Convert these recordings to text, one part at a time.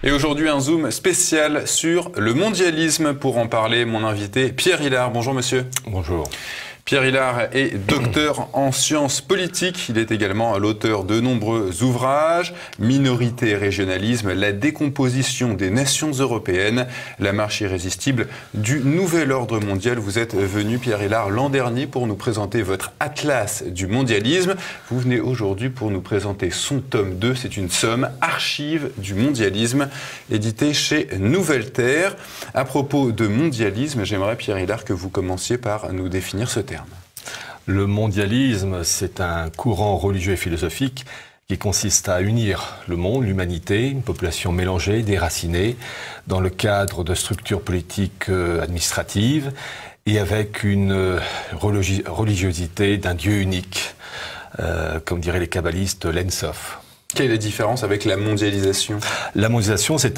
Et aujourd'hui, un zoom spécial sur le mondialisme. Pour en parler, mon invité Pierre Hilard. Bonjour monsieur. Bonjour. Pierre Hilard est docteur en sciences politiques. Il est également l'auteur de nombreux ouvrages. Minorité et régionalisme, la décomposition des nations européennes, la marche irrésistible du nouvel ordre mondial. Vous êtes venu, Pierre Hilard, l'an dernier pour nous présenter votre atlas du mondialisme. Vous venez aujourd'hui pour nous présenter son tome 2. C'est une somme, archive du mondialisme, édité chez Nouvelle Terre. À propos de mondialisme, j'aimerais, Pierre Hilard, que vous commenciez par nous définir ce terme. Le mondialisme, c'est un courant religieux et philosophique qui consiste à unir le monde, l'humanité, une population mélangée, déracinée, dans le cadre de structures politiques administratives et avec une religiosité d'un Dieu unique, comme diraient les kabbalistes, l'En-Sof. Quelle est la différence avec la mondialisation? La mondialisation, ce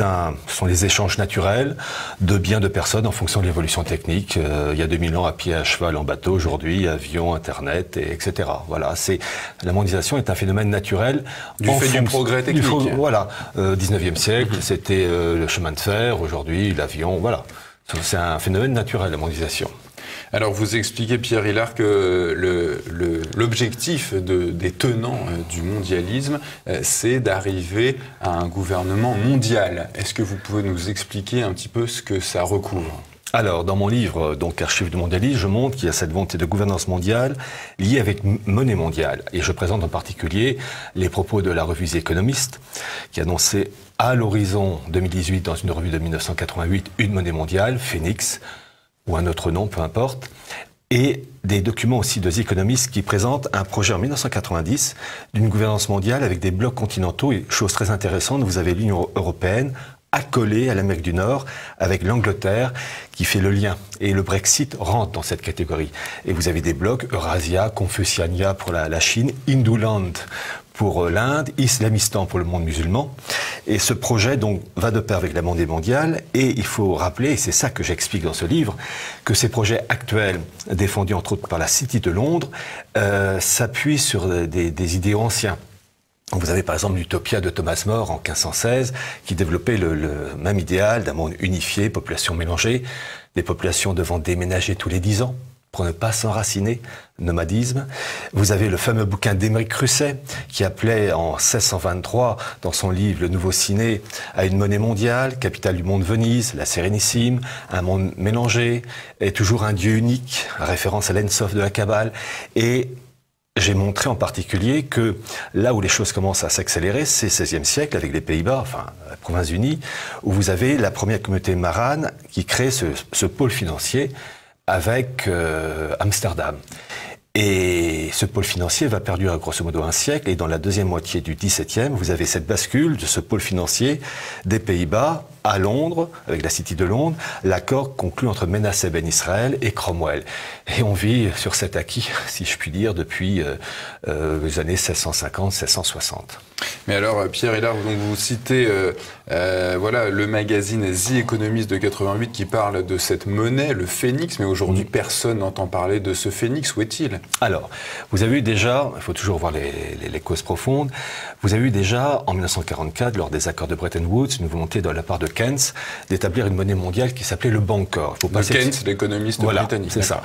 sont les échanges naturels de biens de personnes en fonction de l'évolution technique. Il y a 2000 ans, à pied, à cheval, en bateau, aujourd'hui, avion, Internet, etc. Voilà, la mondialisation est un phénomène naturel. Du progrès technique. Voilà, 19e siècle, c'était le chemin de fer, aujourd'hui, l'avion, voilà. C'est un phénomène naturel, la mondialisation. Alors vous expliquez, Pierre Hilard, que l'objectif des tenants du mondialisme, c'est d'arriver à un gouvernement mondial. Est-ce que vous pouvez nous expliquer un petit peu ce que ça recouvre ? Alors, dans mon livre, donc Archives du mondialisme, je montre qu'il y a cette volonté de gouvernance mondiale liée avec monnaie mondiale. Et je présente en particulier les propos de la revue The Economist, qui annonçait à l'horizon 2018, dans une revue de 1988, une monnaie mondiale, Phoenix, ou un autre nom, peu importe, et des documents aussi de The Economist qui présentent un projet en 1990 d'une gouvernance mondiale avec des blocs continentaux. Et chose très intéressante, vous avez l'Union européenne accolée à l'Amérique du Nord avec l'Angleterre qui fait le lien. Et le Brexit rentre dans cette catégorie. Et vous avez des blocs, Eurasia, Confuciania pour la Chine, Hinduland pour l'Inde, Islamistan pour le monde musulman. Et ce projet donc va de pair avec la monnaie mondiale. Et il faut rappeler, et c'est ça que j'explique dans ce livre, que ces projets actuels, défendus entre autres par la City de Londres, s'appuient sur des idéaux anciens. Vous avez par exemple l'Utopia de Thomas More en 1516 qui développait le même idéal d'un monde unifié, population mélangée, des populations devant déménager tous les 10 ans pour ne pas s'enraciner, nomadisme. Vous avez le fameux bouquin d'Émeric Crusset qui appelait en 1623 dans son livre Le Nouveau Ciné à une monnaie mondiale, capitale du monde Venise, la Sérénissime, un monde mélangé et toujours un Dieu unique, référence à l'En-Sof de la Kabbale. Et j'ai montré en particulier que là où les choses commencent à s'accélérer, c'est le XVIe siècle avec les Pays-Bas, enfin la Province-Unie, où vous avez la première communauté marane qui crée ce pôle financier avec Amsterdam. Et ce pôle financier va perdurer grosso modo un siècle, et dans la deuxième moitié du XVIIe, vous avez cette bascule de ce pôle financier des Pays-Bas à Londres, avec la City de Londres, l'accord conclu entre Menasseh Ben Israël et Cromwell. Et on vit sur cet acquis, si je puis dire, depuis les années 1650-1660. Mais alors, Pierre Hilard, donc vous citez voilà, le magazine The Economist de 88 qui parle de cette monnaie, le phénix, mais aujourd'hui personne n'entend parler de ce phénix. Où est-il? Alors, vous avez eu déjà, il faut toujours voir les causes profondes, vous avez eu déjà en 1944, lors des accords de Bretton Woods, une volonté de la part de Keynes d'établir une monnaie mondiale qui s'appelait le Bancor. Keynes, l'économiste britannique. C'est ça.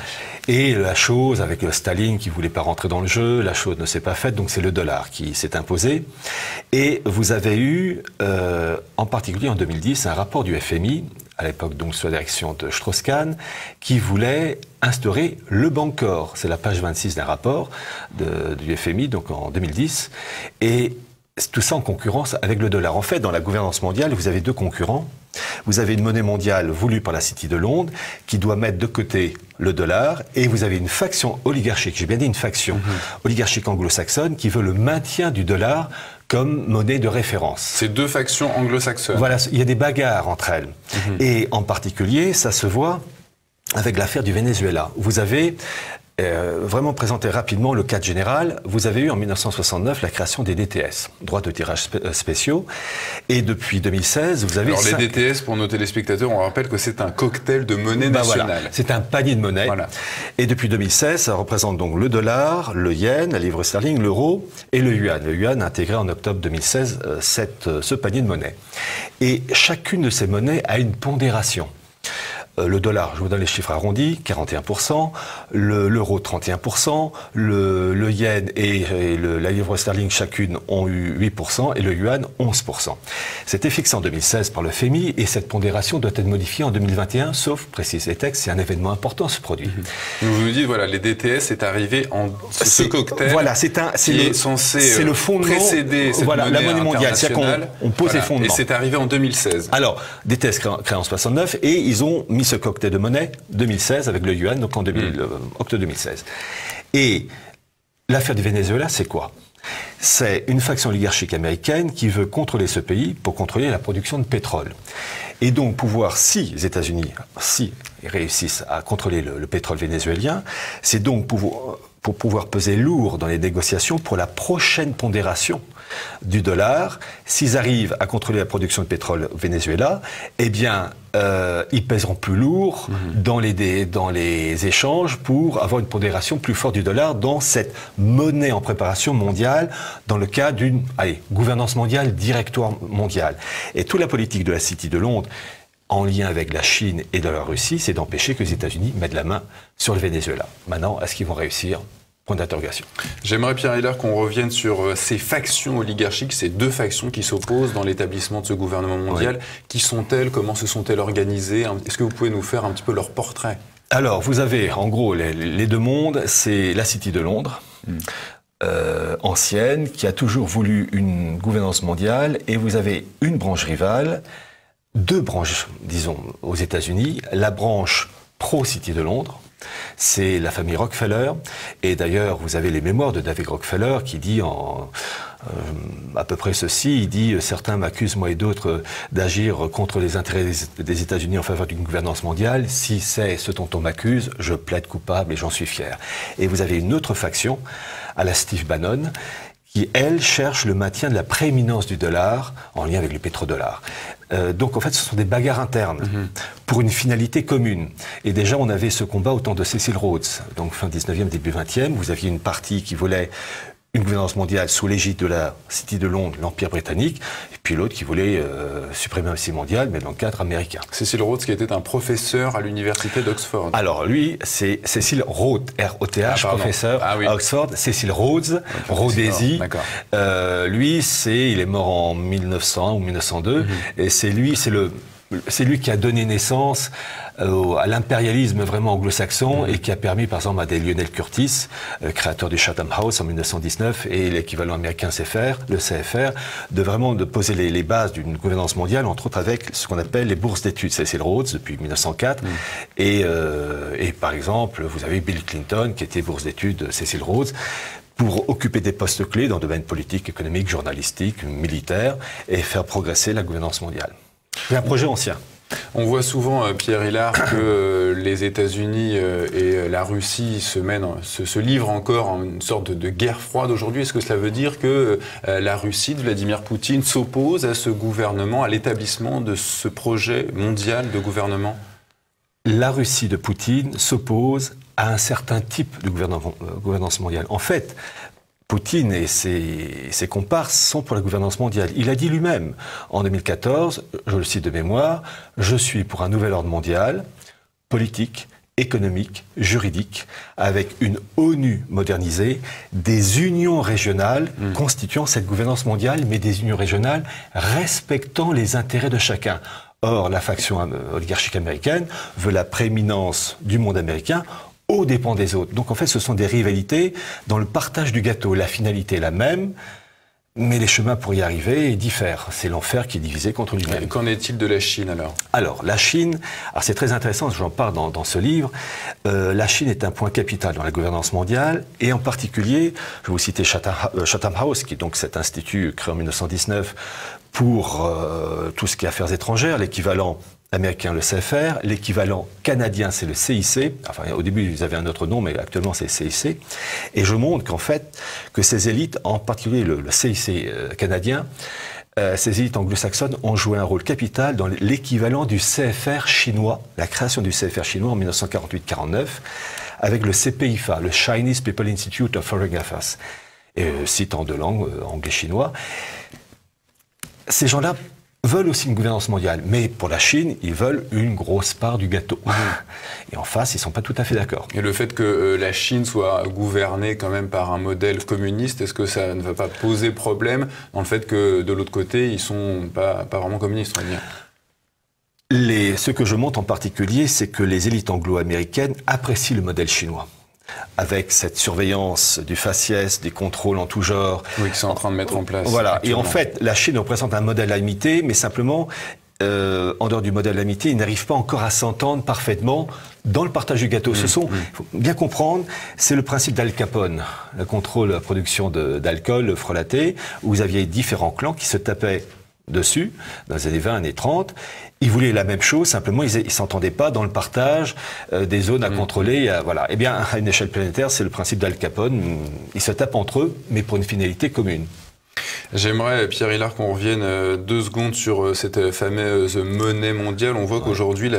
Et la chose, avec Staline qui voulait pas rentrer dans le jeu, la chose ne s'est pas faite, donc c'est le dollar qui s'est imposé. Et vous avez eu, en particulier en 2010, un rapport du FMI, à l'époque donc sous la direction de Strauss-Kahn, qui voulait instaurer le Bancor. C'est la page 26 d'un rapport du FMI, donc en 2010. Et tout ça en concurrence avec le dollar. En fait, dans la gouvernance mondiale, vous avez deux concurrents. Vous avez une monnaie mondiale voulue par la City de Londres qui doit mettre de côté le dollar, et vous avez une faction oligarchique, j'ai bien dit une faction oligarchique anglo-saxonne qui veut le maintien du dollar comme monnaie de référence. Ces deux factions anglo-saxonnes. Voilà, il y a des bagarres entre elles. Et en particulier, ça se voit avec l'affaire du Venezuela. Vous avez vraiment présenter rapidement le cadre général. Vous avez eu en 1969 la création des DTS, droits de tirage spéciaux, et depuis 2016, vous avez... Alors les DTS, pour nos téléspectateurs, on rappelle que c'est un cocktail de monnaie nationale. Voilà. C'est un panier de monnaie. Voilà. Et depuis 2016, ça représente donc le dollar, le yen, la livre sterling, l'euro et le yuan. Le yuan a intégré en octobre 2016 ce panier de monnaie. Et chacune de ces monnaies a une pondération. Le dollar, je vous donne les chiffres arrondis, 41%, l'euro 31%, le yen et la livre sterling chacune ont eu 8% et le yuan 11%. C'était fixé en 2016 par le FMI et cette pondération doit être modifiée en 2021, sauf, précise les textes, c'est un événement important ce produit. Vous nous dites, voilà, les DTS est arrivé en ce cocktail qui est censé le fondement, précéder cette la monnaie mondiale. C'est-à-dire qu'on pose les fondements. Et c'est arrivé en 2016. Alors, DTS créé en 69 et ils ont mis ce cocktail de monnaie 2016 avec le yuan, donc en octobre 2016. Et l'affaire du Venezuela, c'est quoi? C'est une faction oligarchique américaine qui veut contrôler ce pays pour contrôler la production de pétrole. Et donc pouvoir, si les États-Unis réussissent à contrôler le pétrole vénézuélien, c'est donc pour pouvoir peser lourd dans les négociations pour la prochaine pondération du dollar. S'ils arrivent à contrôler la production de pétrole au Venezuela, eh bien, ils pèseront plus lourd dans les échanges pour avoir une pondération plus forte du dollar dans cette monnaie en préparation mondiale, dans le cas d'une gouvernance mondiale, directoire mondiale. Et toute la politique de la City de Londres, en lien avec la Chine et de la Russie, c'est d'empêcher que les États-Unis mettent la main sur le Venezuela. Maintenant, est-ce qu'ils vont réussir? Point d'interrogation. J'aimerais, Pierre Hillard, qu'on revienne sur ces factions oligarchiques, ces deux factions qui s'opposent dans l'établissement de ce gouvernement mondial. Oui. Qui sont-elles? Comment se sont-elles organisées? Est-ce que vous pouvez nous faire un petit peu leur portrait? Alors, vous avez, en gros, les deux mondes. C'est la City de Londres, ancienne, qui a toujours voulu une gouvernance mondiale, et vous avez une branche rivale, deux branches, disons, aux États-Unis. La branche pro-City de Londres, c'est la famille Rockefeller, et d'ailleurs vous avez les mémoires de David Rockefeller qui dit à peu près ceci, il dit « Certains m'accusent, moi et d'autres, d'agir contre les intérêts des États-Unis en faveur d'une gouvernance mondiale. Si c'est ce dont on m'accuse, je plaide coupable et j'en suis fier. » Et vous avez une autre faction, à la Steve Bannon, qui, elle, cherche le maintien de la prééminence du dollar en lien avec le pétrodollar. Donc, en fait, ce sont des bagarres internes pour une finalité commune. Et déjà, on avait ce combat au temps de Cecil Rhodes, donc fin 19e, début 20e. Vous aviez une partie qui voulait une gouvernance mondiale sous l'égide de la City de Londres, l'Empire britannique, et puis l'autre qui voulait suprématie mondiale, mais dans le cadre américain. Cecil Rhodes, qui était un professeur à l'université d'Oxford. Alors lui, c'est Cecil Rhodes, R-O-T-H, professeur à Oxford. Cecil Rhodes, Rhodesi. Lui, il est mort en 1901 ou 1902, et c'est lui qui a donné naissance à l'impérialisme vraiment anglo-saxon et qui a permis, par exemple, à des Lionel Curtis, créateur du Chatham House en 1919 et l'équivalent américain le CFR, de poser les bases d'une gouvernance mondiale, entre autres avec ce qu'on appelle les bourses d'études. Cecil Rhodes depuis 1904 et par exemple, vous avez Bill Clinton qui était bourse d'études Cecil Rhodes, pour occuper des postes clés dans le domaine politique, économique, journalistique, militaire et faire progresser la gouvernance mondiale. C'est un projet ancien. On voit souvent, Pierre Hillard, que les États-Unis et la Russie se livrent encore en une sorte de guerre froide aujourd'hui. Est-ce que cela veut dire que la Russie de Vladimir Poutine s'oppose à ce gouvernement, à l'établissement de ce projet mondial de gouvernement? La Russie de Poutine s'oppose à un certain type de gouvernance mondiale. En fait, Poutine et ses comparses sont pour la gouvernance mondiale. Il a dit lui-même, en 2014, je le cite de mémoire, « Je suis pour un nouvel ordre mondial, politique, économique, juridique, avec une ONU modernisée, des unions régionales constituant cette gouvernance mondiale, mais des unions régionales respectant les intérêts de chacun. » Or, la faction oligarchique américaine veut la prééminence du monde américain aux dépens des autres. Donc en fait, ce sont des rivalités dans le partage du gâteau. La finalité est la même, mais les chemins pour y arriver diffèrent. C'est l'enfer qui est divisé contre lui-même. Qu'en est-il de la Chine alors? Alors, la Chine, c'est très intéressant, j'en parle dans ce livre, la Chine est un point capital dans la gouvernance mondiale, et en particulier, je vais vous citer Chatham House, qui est donc cet institut créé en 1919 pour tout ce qui est affaires étrangères, l'équivalent américain, le CFR, l'équivalent canadien, c'est le CIC. Enfin, au début, ils avaient un autre nom, mais actuellement, c'est le CIC. Et je montre qu'en fait, que ces élites, en particulier le CIC canadien, ces élites anglo-saxonnes ont joué un rôle capital dans l'équivalent du CFR chinois, la création du CFR chinois en 1948-49, avec le CPIFA, le Chinese People Institute of Foreign Affairs, citant deux langues, anglais-chinois. Ces gens-là veulent aussi une gouvernance mondiale, mais pour la Chine, ils veulent une grosse part du gâteau. Et en face, ils ne sont pas tout à fait d'accord. Et le fait que la Chine soit gouvernée quand même par un modèle communiste, est-ce que ça ne va pas poser problème dans le fait que de l'autre côté, ils ne sont pas vraiment communistes, on va dire? Ce que je montre en particulier, c'est que les élites anglo-américaines apprécient le modèle chinois. Avec cette surveillance du faciès, des contrôles en tout genre. Oui, qu'ils sont en train de mettre en place. Voilà. Et en fait, la Chine représente un modèle à imiter, mais simplement, en dehors du modèle à imiter, ils n'arrivent pas encore à s'entendre parfaitement dans le partage du gâteau. Il faut bien comprendre, c'est le principe d'Al Capone, le contrôle de la production d'alcool frelaté, où vous aviez différents clans qui se tapaient dessus, dans les années 20, années 30. Ils voulaient la même chose, simplement ils ne s'entendaient pas dans le partage des zones à contrôler. Voilà. Eh bien, à une échelle planétaire, c'est le principe d'Al Capone. Ils se tapent entre eux, mais pour une finalité commune. J'aimerais, Pierre Hillard, qu'on revienne 2 secondes sur cette fameuse monnaie mondiale. On voit qu'aujourd'hui,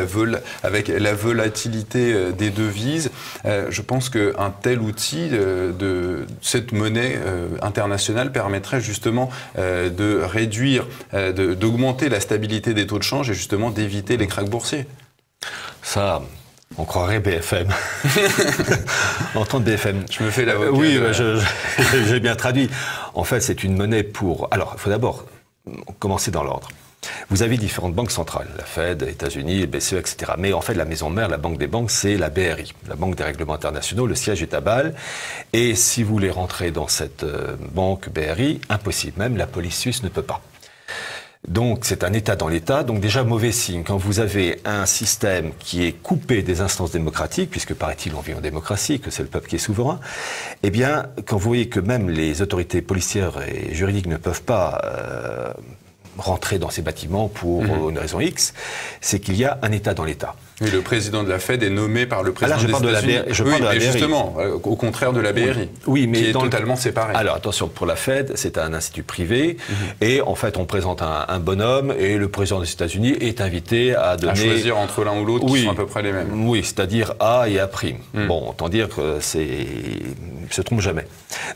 avec la volatilité des devises, je pense qu'un tel outil de cette monnaie internationale permettrait justement de réduire, d'augmenter la stabilité des taux de change et justement d'éviter les krachs boursiers. Ça... On croirait BFM. Entendre BFM. Je me fais l'avocat. Oui, j'ai bien traduit. En fait, c'est une monnaie pour... Alors, il faut d'abord commencer dans l'ordre. Vous avez différentes banques centrales, la Fed, les États-Unis, le BCE, etc. Mais en fait, la maison mère, la banque des banques, c'est la BRI, la Banque des règlements internationaux. Le siège est à Bâle. Et si vous voulez rentrer dans cette banque BRI, impossible. Même la police suisse ne peut pas. Donc, c'est un État dans l'État. Donc, déjà, mauvais signe. Quand vous avez un système qui est coupé des instances démocratiques, puisque, paraît-il, on vit en démocratie, que c'est le peuple qui est souverain, eh bien, quand vous voyez que même les autorités policières et juridiques ne peuvent pas rentrer dans ces bâtiments pour une raison X, c'est qu'il y a un État dans l'État. Oui, le président de la Fed est nommé par le président des États-Unis. Je parle de la BRI. Justement, au contraire de la BRI, oui, mais qui est totalement séparé. Alors attention, pour la Fed, c'est un institut privé, et en fait, on présente un bonhomme, et le président des États-Unis est invité à donner... À choisir entre l'un ou l'autre, qui sont à peu près les mêmes. Oui, c'est-à-dire A et A'. Bon, autant dire que il ne se trompe jamais.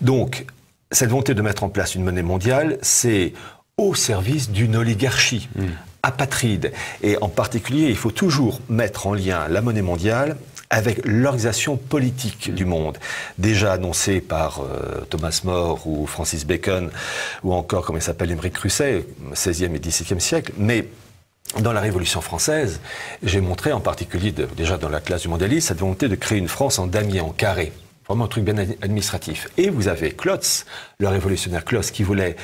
Donc, cette volonté de mettre en place une monnaie mondiale, c'est au service d'une oligarchie apatride. Et en particulier, il faut toujours mettre en lien la monnaie mondiale avec l'organisation politique du monde, déjà annoncée par Thomas More ou Francis Bacon, ou encore, comme il s'appelle, Émeric Crusset, 16e et 17e siècle, mais dans la Révolution française, j'ai montré en particulier, déjà dans la classe du mondialisme, cette volonté de créer une France en damier, en carré. Vraiment un truc bien administratif. Et vous avez Klotz, le révolutionnaire Klotz, qui voulait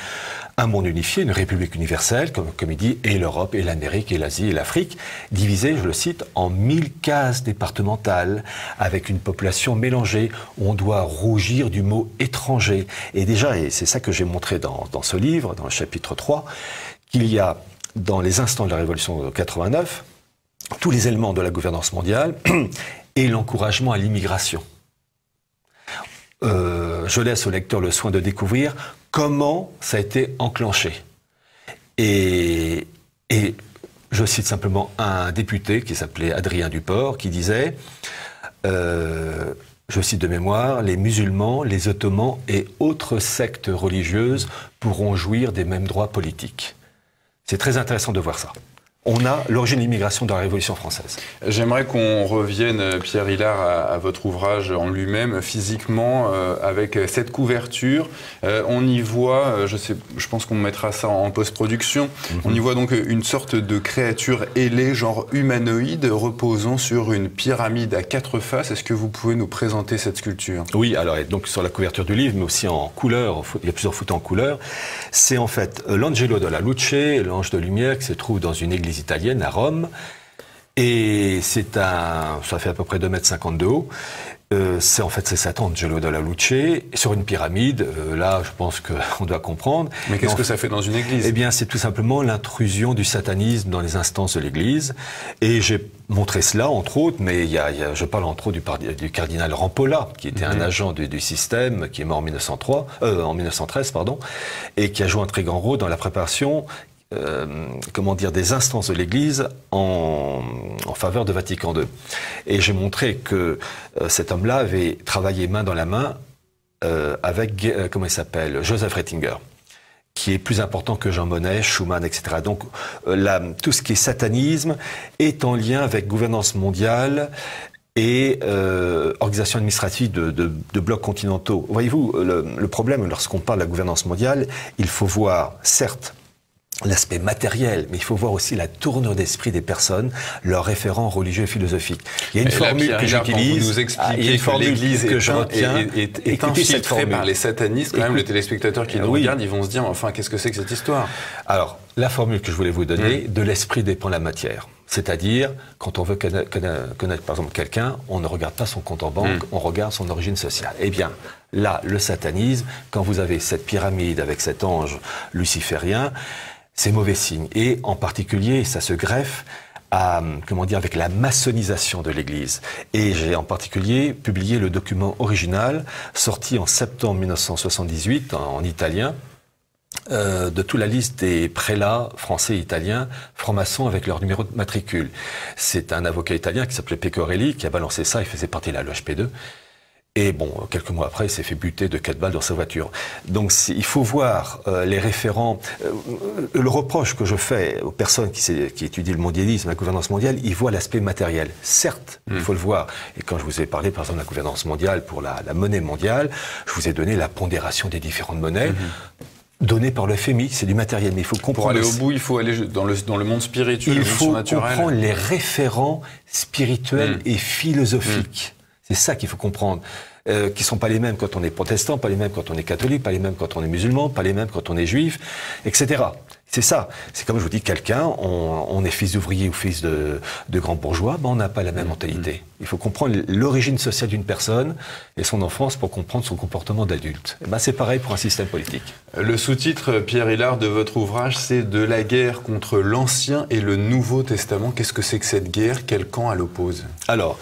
un monde unifié, une république universelle, comme il dit, et l'Europe, et l'Amérique, et l'Asie, et l'Afrique, divisée, je le cite, en 1000 cases départementales, avec une population mélangée. On doit rougir du mot étranger. Et déjà, et c'est ça que j'ai montré dans ce livre, dans le chapitre 3, qu'il y a, dans les instants de la Révolution de 89, tous les éléments de la gouvernance mondiale et l'encouragement à l'immigration. Je laisse au lecteur le soin de découvrir comment ça a été enclenché. Et je cite simplement un député qui s'appelait Adrien Duport, qui disait, je cite de mémoire, « Les musulmans, les ottomans et autres sectes religieuses pourront jouir des mêmes droits politiques ». C'est très intéressant de voir ça. On a l'origine de l'immigration dans la Révolution française. J'aimerais qu'on revienne, Pierre Hillard, à votre ouvrage en lui-même, physiquement, avec cette couverture. On y voit, je pense qu'on mettra ça en post-production, on y voit donc une sorte de créature ailée, genre humanoïde, reposant sur une pyramide à 4 faces. Est-ce que vous pouvez nous présenter cette sculpture? Oui, alors donc sur la couverture du livre, mais aussi en couleur, il y a plusieurs photos en couleur. C'est en fait l'Angelo della Luce, l'ange de lumière, qui se trouve dans une église italienne à Rome, et ça fait à peu près 2,50 m de haut, c'est Satan, Angelo Della Luce, sur une pyramide. Là, je pense qu'on doit comprendre. Mais qu'est-ce que ça fait dans une église? Eh bien, c'est tout simplement l'intrusion du satanisme dans les instances de l'église. Et j'ai montré cela, entre autres, mais je parle entre autres du cardinal Rampolla, qui était un agent du système, qui est mort en 1913, et qui a joué un très grand rôle dans la préparation des instances de l'Église en faveur de Vatican II. Et j'ai montré que cet homme-là avait travaillé main dans la main avec, Joseph Ratzinger, qui est plus important que Jean Monnet, Schumann, etc. Donc tout ce qui est satanisme est en lien avec gouvernance mondiale et organisation administrative de blocs continentaux. Voyez-vous, le problème, lorsqu'on parle de la gouvernance mondiale, il faut voir, certes, l'aspect matériel, mais il faut voir aussi la tournure d'esprit des personnes, leurs référents religieux et philosophiques. Il y a une formule que j'utilise, vous nous expliquez que l'Église est infiltrée par les satanistes, quand même, le téléspectateur qui nous regarde, ils vont se dire, enfin, qu'est-ce que c'est que cette histoire? Alors, la formule que je voulais vous donner, de l'esprit dépend la matière. C'est-à-dire, quand on veut connaître par exemple quelqu'un, on ne regarde pas son compte en banque, on regarde son origine sociale. Eh bien, là, le satanisme, quand vous avez cette pyramide avec cet ange luciférien, c'est mauvais signe. Et en particulier, ça se greffe avec la maçonnisation de l'Église. Et j'ai en particulier publié le document original, sorti en septembre 1978 en italien, de toute la liste des prélats français et italiens, francs-maçons avec leur numéro de matricule. C'est un avocat italien qui s'appelait Pecorelli qui a balancé ça, il faisait partie de la loge P2. Et bon, quelques mois après, il s'est fait buter de 4 balles dans sa voiture. Donc il faut voir les référents. Le reproche que je fais aux personnes qui étudient le mondialisme, la gouvernance mondiale, ils voient l'aspect matériel. Certes, il faut le voir. Et quand je vous ai parlé, par exemple, de la gouvernance mondiale pour la monnaie mondiale, je vous ai donné la pondération des différentes monnaies. Donné par le FMI, c'est du matériel, mais il faut comprendre... Pour aller au bout, il faut aller dans le monde spirituel, il faut comprendre les référents spirituels et philosophiques. C'est ça qu'il faut comprendre. Qui sont pas les mêmes quand on est protestant, pas les mêmes quand on est catholique, pas les mêmes quand on est musulman, pas les mêmes quand on est juif, etc. C'est ça. C'est comme je vous dis, quelqu'un, on est fils d'ouvrier ou fils de grand bourgeois, on n'a pas la même mentalité. Il faut comprendre l'origine sociale d'une personne et son enfance pour comprendre son comportement d'adulte. C'est pareil pour un système politique. Le sous-titre, Pierre Hilard, de votre ouvrage, c'est « De la guerre contre l'Ancien et le Nouveau Testament ». Qu'est-ce que c'est que cette guerre? Quel camp elle oppose? Alors,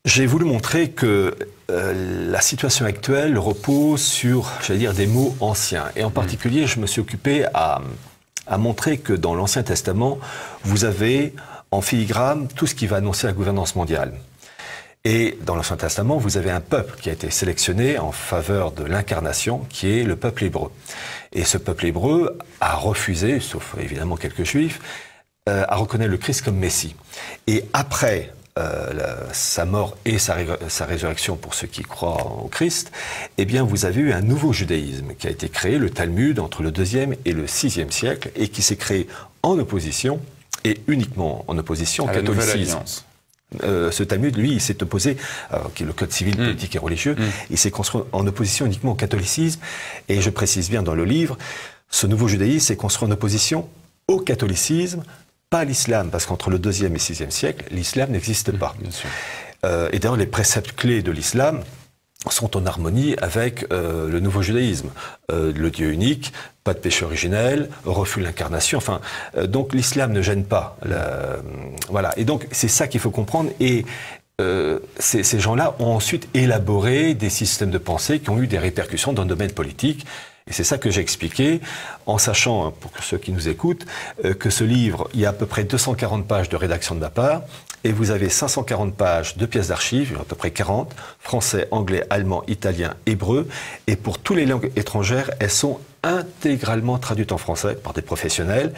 j'ai voulu montrer que la situation actuelle repose sur, des mots anciens. Et en particulier, je me suis occupé à montrer que dans l'Ancien Testament, vous avez en filigrane tout ce qui va annoncer la gouvernance mondiale. Et dans l'Ancien Testament, vous avez un peuple qui a été sélectionné en faveur de l'incarnation, qui est le peuple hébreu. Et ce peuple hébreu a refusé, sauf évidemment quelques juifs, à reconnaître le Christ comme Messie. Et après sa mort et sa résurrection pour ceux qui croient au Christ, eh bien vous avez eu un nouveau judaïsme qui a été créé, le Talmud, entre le 2e et le 6e siècle, et qui s'est créé en opposition, et uniquement en opposition, au catholicisme. Ce Talmud, lui, il s'est opposé, qui est le code civil, politique et religieux, il s'est construit en opposition uniquement au catholicisme, et je précise bien dans le livre, ce nouveau judaïsme s'est construit en opposition au catholicisme, pas l'islam, parce qu'entre le 2e et 6e siècle, l'islam n'existe pas. Bien sûr. Et d'ailleurs, les préceptes clés de l'islam sont en harmonie avec le nouveau judaïsme. Le Dieu unique, pas de péché originel, refus de l'incarnation. Enfin, donc l'islam ne gêne pas. Voilà. Et donc, c'est ça qu'il faut comprendre. Et ces gens-là ont ensuite élaboré des systèmes de pensée qui ont eu des répercussions dans le domaine politique. Et c'est ça que j'ai expliqué, en sachant, pour ceux qui nous écoutent, que ce livre, il y a à peu près 240 pages de rédaction de ma part, et vous avez 540 pages de pièces d'archives, à peu près 40, français, anglais, allemand, italien, hébreu, et pour toutes les langues étrangères, elles sont intégralement traduites en français par des professionnels,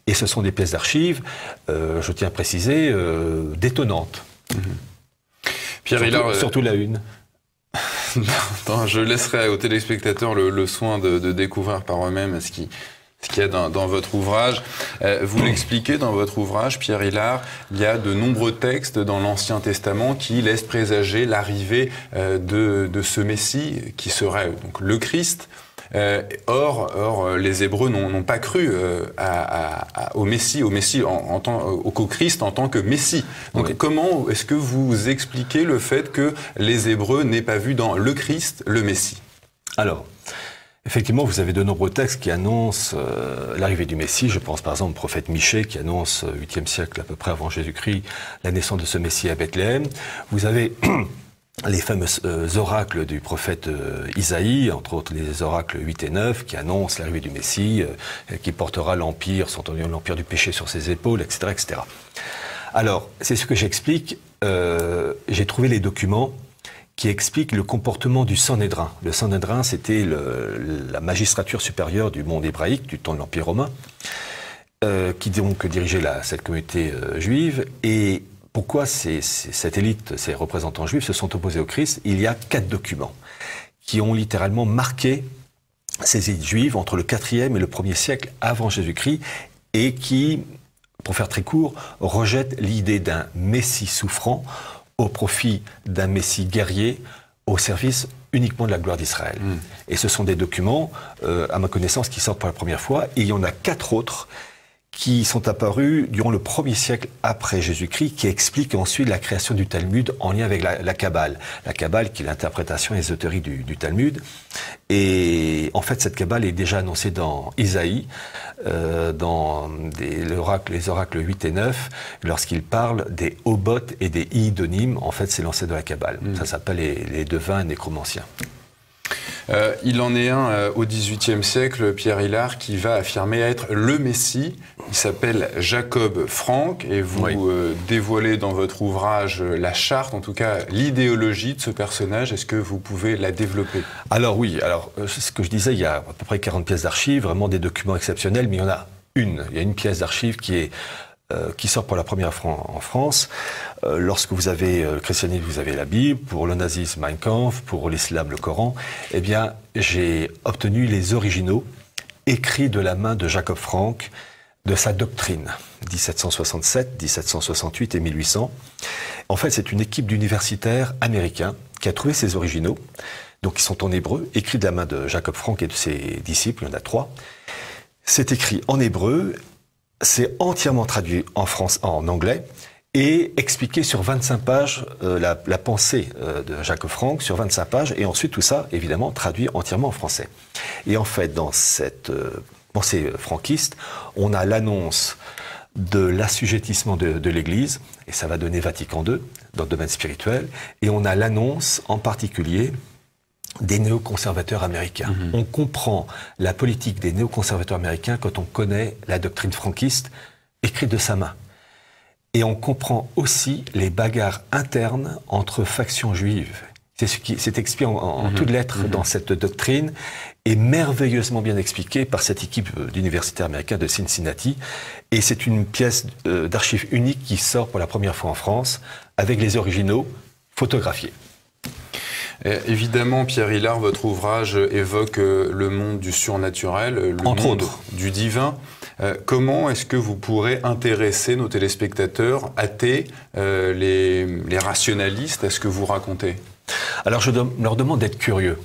et ce sont des pièces d'archives, je tiens à préciser, détonnantes. Pierre Hilard, surtout la une. Je laisserai aux téléspectateurs le soin de découvrir par eux-mêmes ce qu'il y a dans votre ouvrage. Vous l'expliquez dans votre ouvrage, Pierre Hilard, il y a de nombreux textes dans l'Ancien Testament qui laissent présager l'arrivée de ce Messie qui serait donc le Christ. Or, les Hébreux n'ont pas cru au Messie, au Christ en tant que Messie. Donc oui. Comment est-ce que vous expliquez le fait que les Hébreux n'aient pas vu dans le Christ le Messie? Alors, effectivement, vous avez de nombreux textes qui annoncent l'arrivée du Messie. Je pense par exemple au prophète Michée qui annonce au 8e siècle à peu près avant Jésus-Christ la naissance de ce Messie à Bethléem. Vous avez les fameux oracles du prophète Isaïe, entre autres les oracles 8 et 9, qui annoncent l'arrivée du Messie, qui portera l'empire, l'empire du péché sur ses épaules, etc., etc. Alors, c'est ce que j'explique. J'ai trouvé les documents qui expliquent le comportement du Sanhédrin. Le Sanhédrin, c'était la magistrature supérieure du monde hébraïque, du temps de l'Empire romain, qui donc dirigeait cette communauté juive. Et pourquoi cette élite, ces représentants juifs se sont opposés au Christ? Il y a 4 documents qui ont littéralement marqué ces élites juives entre le 4e et le 1er siècle avant Jésus-Christ et qui, pour faire très court, rejettent l'idée d'un Messie souffrant au profit d'un Messie guerrier au service uniquement de la gloire d'Israël. Et ce sont des documents, à ma connaissance, qui sortent pour la première fois. Et il y en a 4 autres qui sont apparus durant le 1er siècle après Jésus-Christ, qui expliquent ensuite la création du Talmud en lien avec la Kabbale. La Kabbale qui est l'interprétation ésotérique du Talmud. Et en fait, cette Kabbale est déjà annoncée dans Isaïe, dans les oracles 8 et 9, lorsqu'il parle des Obotes et des Iidonymes. En fait, c'est l'ancêtre de la Kabbale. Ça s'appelle les devins nécromanciens. Il en est un au XVIIIe siècle, Pierre Hilard, qui va affirmer être le Messie. Il s'appelle Jacob Frank et vous dévoilez dans votre ouvrage la charte, en tout cas l'idéologie de ce personnage. Est-ce que vous pouvez la développer? Alors oui, ce que je disais, il y a à peu près 40 pièces d'archives, vraiment des documents exceptionnels, mais il y en a une. Il y a une pièce d'archive qui sort pour la première fois en France. Lorsque vous avez le christianisme, vous avez la Bible, pour le nazisme, Mein Kampf, pour l'islam, le Coran. Eh bien, j'ai obtenu les originaux, écrits de la main de Jacob Frank, de sa doctrine, 1767, 1768 et 1800. En fait, c'est une équipe d'universitaires américains qui a trouvé ces originaux, donc ils sont en hébreu, écrits de la main de Jacob Frank et de ses disciples, il y en a 3. C'est écrit en hébreu, c'est entièrement traduit en anglais et expliqué sur 25 pages, la pensée de Jacob Frank sur 25 pages, et ensuite tout ça, évidemment, traduit entièrement en français. Et en fait, dans cette pensée franquiste, on a l'annonce de l'assujettissement de l'Église, et ça va donner Vatican II, dans le domaine spirituel, et on a l'annonce en particulier des néoconservateurs américains. On comprend la politique des néoconservateurs américains quand on connaît la doctrine franquiste écrite de sa main. Et on comprend aussi les bagarres internes entre factions juives. C'est ce qui s'est expliqué en toutes lettres dans cette doctrine et merveilleusement bien expliqué par cette équipe d'universitaires américains de Cincinnati. Et c'est une pièce d'archives unique qui sort pour la première fois en France avec les originaux photographiés. Évidemment, Pierre Hilard, votre ouvrage évoque le monde du surnaturel, le monde du divin. Comment est-ce que vous pourrez intéresser nos téléspectateurs athées, les rationalistes, à ce que vous racontez? Alors je leur demande d'être curieux,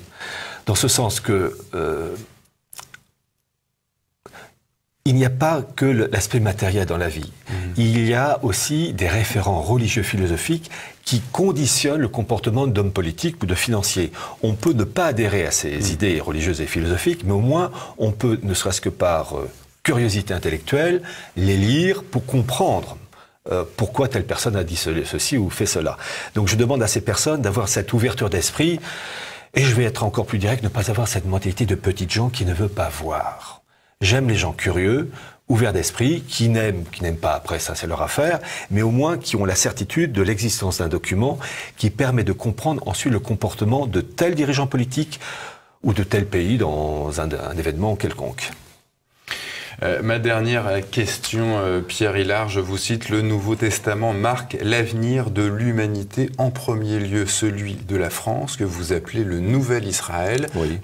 dans ce sens que il n'y a pas que l'aspect matériel dans la vie. Il y a aussi des référents religieux philosophiques qui conditionnent le comportement d'hommes politiques ou de financiers. On peut ne pas adhérer à ces idées religieuses et philosophiques, mais au moins on peut, ne serait-ce que par curiosité intellectuelle, les lire pour comprendre pourquoi telle personne a dit ceci ou fait cela. Donc je demande à ces personnes d'avoir cette ouverture d'esprit, et je vais être encore plus direct, ne pas avoir cette mentalité de petites gens qui ne veut pas voir. J'aime les gens curieux, ouverts d'esprit, qui n'aiment pas, après ça c'est leur affaire, mais au moins qui ont la certitude de l'existence d'un document qui permet de comprendre ensuite le comportement de tel dirigeant politique ou de tel pays dans un événement quelconque. Ma dernière question, Pierre Hilard, je vous cite, le Nouveau Testament marque l'avenir de l'humanité, en premier lieu celui de la France, que vous appelez le Nouvel Israël. Oui.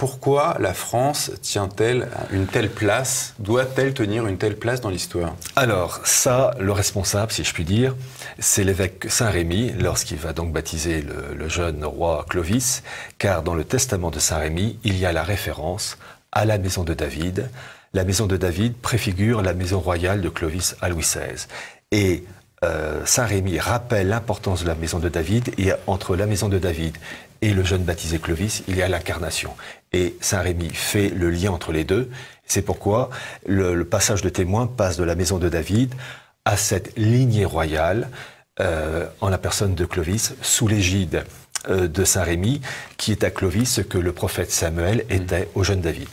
Pourquoi la France tient-elle une telle place? Doit-elle tenir une telle place dans l'histoire? Alors, ça, le responsable, si je puis dire, c'est l'évêque Saint-Rémy, lorsqu'il va donc baptiser le jeune roi Clovis, car dans le testament de Saint-Rémy, il y a la référence à la maison de David. La maison de David préfigure la maison royale de Clovis à Louis XVI. Et Saint-Rémy rappelle l'importance de la maison de David, et entre la maison de David et le jeune baptisé Clovis, il y a l'incarnation. Et Saint-Rémy fait le lien entre les deux. C'est pourquoi le passage de témoin passe de la maison de David à cette lignée royale en la personne de Clovis, sous l'égide de Saint-Rémy, qui est à Clovis ce que le prophète Samuel était au jeune David.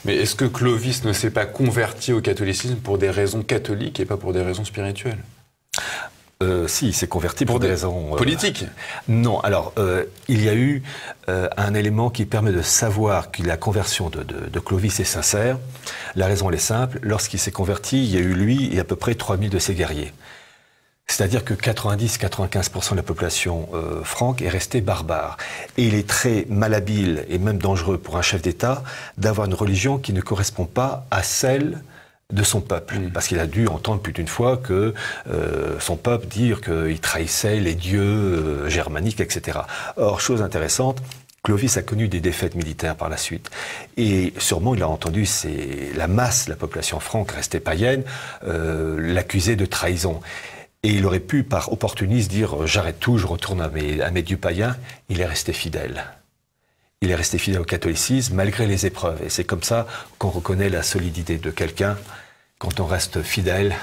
Mais est-ce que Clovis ne s'est pas converti au catholicisme pour des raisons catholiques et pas pour des raisons spirituelles? Si, il s'est converti pour des raisons politiques. Non, alors il y a eu un élément qui permet de savoir que la conversion de Clovis est sincère. La raison elle est simple, lorsqu'il s'est converti, il y a eu lui et à peu près 3000 de ses guerriers. C'est-à-dire que 90-95% de la population franque est restée barbare. Et il est très malhabile et même dangereux pour un chef d'État d'avoir une religion qui ne correspond pas à celle de son peuple. Parce qu'il a dû entendre plus d'une fois que son peuple dire qu'il trahissait les dieux germaniques, etc. Or, chose intéressante, Clovis a connu des défaites militaires par la suite. Et sûrement, il a entendu la masse de la population franque restée païenne l'accuser de trahison. Et il aurait pu, par opportunisme, dire « j'arrête tout, je retourne à mes dieux païens ». Il est resté fidèle. Il est resté fidèle au catholicisme malgré les épreuves. Et c'est comme ça qu'on reconnaît la solidité de quelqu'un quand on reste fidèle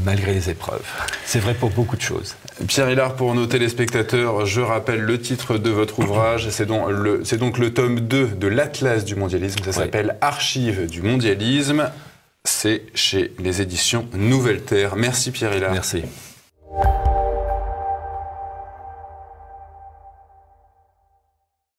malgré les épreuves. C'est vrai pour beaucoup de choses. Pierre Hilard, pour nos téléspectateurs, je rappelle le titre de votre ouvrage. C'est donc le tome 2 de l'Atlas du mondialisme. Ça s'appelle Archives du mondialisme. C'est chez les éditions Nouvelle Terre. Merci Pierre Hilard. Merci.